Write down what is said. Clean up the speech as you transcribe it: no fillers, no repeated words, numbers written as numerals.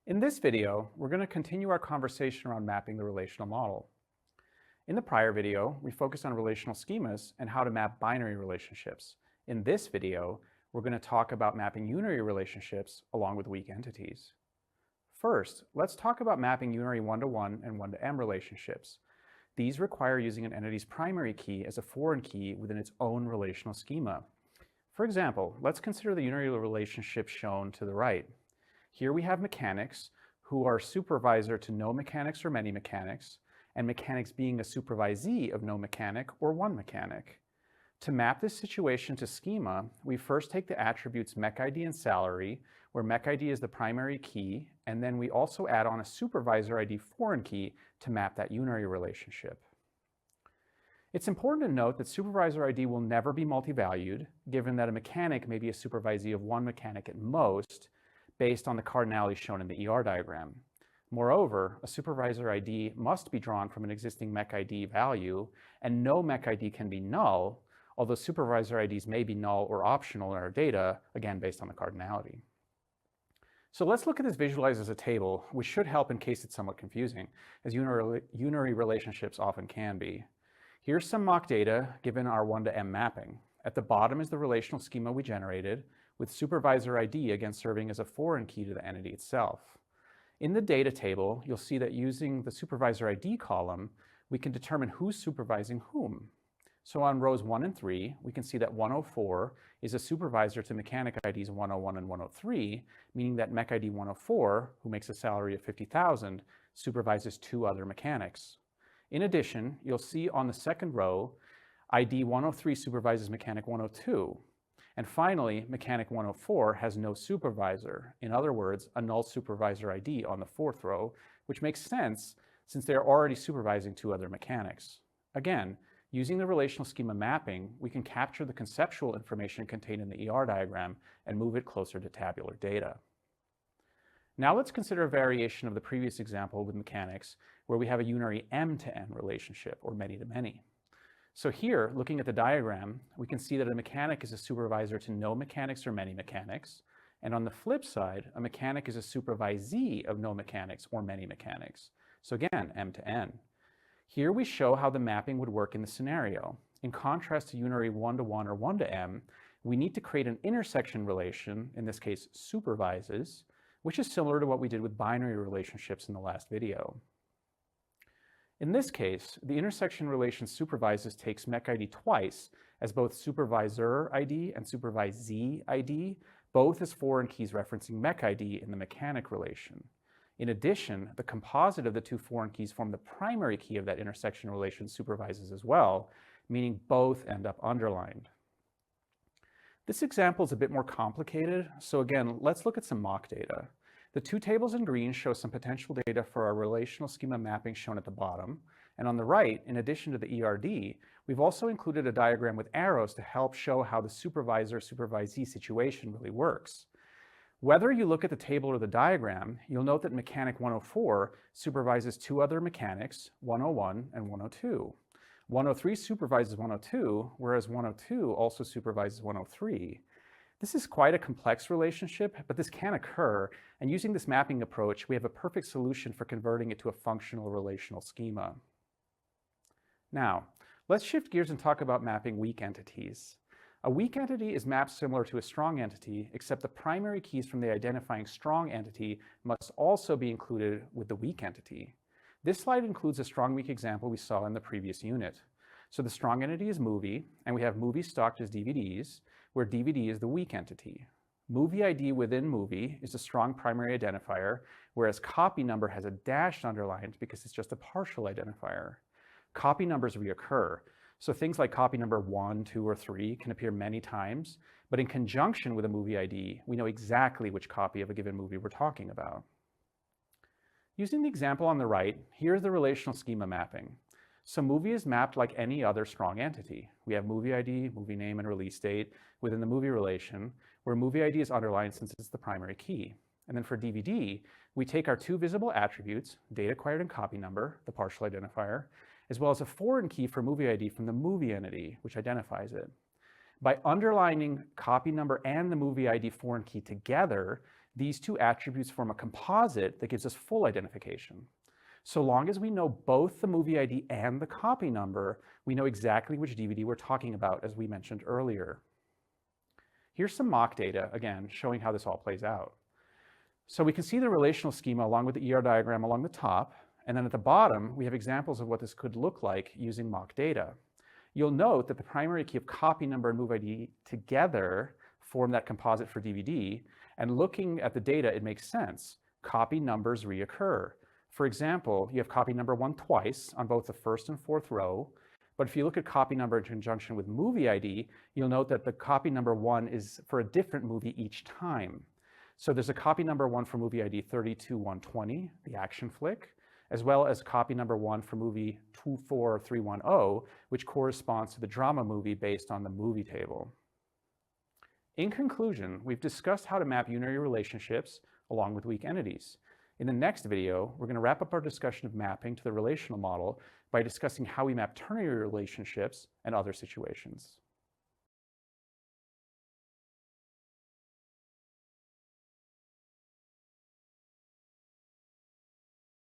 In this video, we're going to continue our conversation around mapping the relational model. In the prior video, we focused on relational schemas and how to map binary relationships. In this video, we're going to talk about mapping unary relationships along with weak entities. First, let's talk about mapping unary one-to-one and one-to-m relationships. These require using an entity's primary key as a foreign key within its own relational schema. For example, let's consider the unary relationship shown to the right. Here we have mechanics who are supervisor to no mechanics or many mechanics, and mechanics being a supervisee of no mechanic or one mechanic. To map this situation to schema, we first take the attributes mechID and salary, where mechID is the primary key, and then we also add on a supervisor ID foreign key to map that unary relationship. It's important to note that supervisor ID will never be multi-valued, given that a mechanic may be a supervisee of one mechanic at most, based on the cardinality shown in the ER diagram. Moreover, a supervisor ID must be drawn from an existing mechID value, and no mechID can be null, although supervisor IDs may be null or optional in our data, again based on the cardinality. So let's look at this visualized as a table, which should help in case it's somewhat confusing, as unary relationships often can be. Here's some mock data given our 1-to-m mapping. At the bottom is the relational schema we generated, with supervisor ID again serving as a foreign key to the entity itself. In the data table, you'll see that using the supervisor ID column, we can determine who's supervising whom. So on rows 1 and 3, we can see that 104 is a supervisor to mechanic IDs 101 and 103, meaning that mechID 104, who makes a salary of 50,000, supervises 2 other mechanics. In addition, you'll see on the second row, ID 103 supervises mechanic 102. And finally, mechanic 104 has no supervisor. In other words, a null supervisor ID on the 4th row, which makes sense since they are already supervising 2 other mechanics. Again, using the relational schema mapping, we can capture the conceptual information contained in the ER diagram and move it closer to tabular data. Now let's consider a variation of the previous example with mechanics, where we have a unary m-to-n relationship, or many-to-many. So here, looking at the diagram, we can see that a mechanic is a supervisor to no mechanics or many mechanics, and on the flip side, a mechanic is a supervisee of no mechanics or many mechanics. So again, m to n. Here we show how the mapping would work in the scenario. In contrast to unary 1-to-1 or 1-to-m, we need to create an intersection relation, in this case supervises, which is similar to what we did with binary relationships in the last video. In this case, the intersection relation supervises takes mechID twice as both supervisor ID and supervisee ID, both as foreign keys referencing mechID in the mechanic relation. In addition, the composite of the 2 foreign keys form the primary key of that intersection relation supervises as well, meaning both end up underlined. This example is a bit more complicated, so again, let's look at some mock data. The 2 tables in green show some potential data for our relational schema mapping shown at the bottom. And on the right, in addition to the ERD, we've also included a diagram with arrows to help show how the supervisor-supervisee situation really works. Whether you look at the table or the diagram, you'll note that mechanic 104 supervises 2 other mechanics, 101 and 102. 103 supervises 102, whereas 102 also supervises 103. This is quite a complex relationship, but this can occur, and using this mapping approach, we have a perfect solution for converting it to a functional relational schema. Now, let's shift gears and talk about mapping weak entities. A weak entity is mapped similar to a strong entity, except the primary keys from the identifying strong entity must also be included with the weak entity. This slide includes a strong-weak example we saw in the previous unit. So the strong entity is movie, and we have movies stocked as DVDs, where DVD is the weak entity. Movie ID within movie is a strong primary identifier, whereas copy number has a dashed underlined because it's just a partial identifier. Copy numbers reoccur, so things like copy number 1, 2, or 3 can appear many times, but in conjunction with a movie ID, we know exactly which copy of a given movie we're talking about. Using the example on the right, here's the relational schema mapping. So movie is mapped like any other strong entity. We have movie ID, movie name, and release date within the movie relation, where movie ID is underlined since it's the primary key. And then for DVD, we take our 2 visible attributes, date acquired and copy number, the partial identifier, as well as a foreign key for movie ID from the movie entity, which identifies it. By underlining copy number and the movie ID foreign key together, These two attributes form a composite that gives us full identification. So long as we know both the movie ID and the copy number, we know exactly which DVD we're talking about, as we mentioned earlier. Here's some mock data, again, showing how this all plays out. So we can see the relational schema along with the ER diagram along the top, and then at the bottom, we have examples of what this could look like using mock data. You'll note that the primary key of copy number and movie ID together form that composite for DVD, and looking at the data, it makes sense. Copy numbers reoccur. For example, you have copy number 1 twice on both the first and fourth row, but if you look at copy number in conjunction with movie ID, you'll note that the copy number 1 is for a different movie each time. So there's a copy number 1 for movie ID 32120, the action flick, as well as copy number 1 for movie 24310, which corresponds to the drama movie based on the movie table. In conclusion, we've discussed how to map unary relationships along with weak entities. In the next video, we're going to wrap up our discussion of mapping to the relational model by discussing how we map ternary relationships and other situations.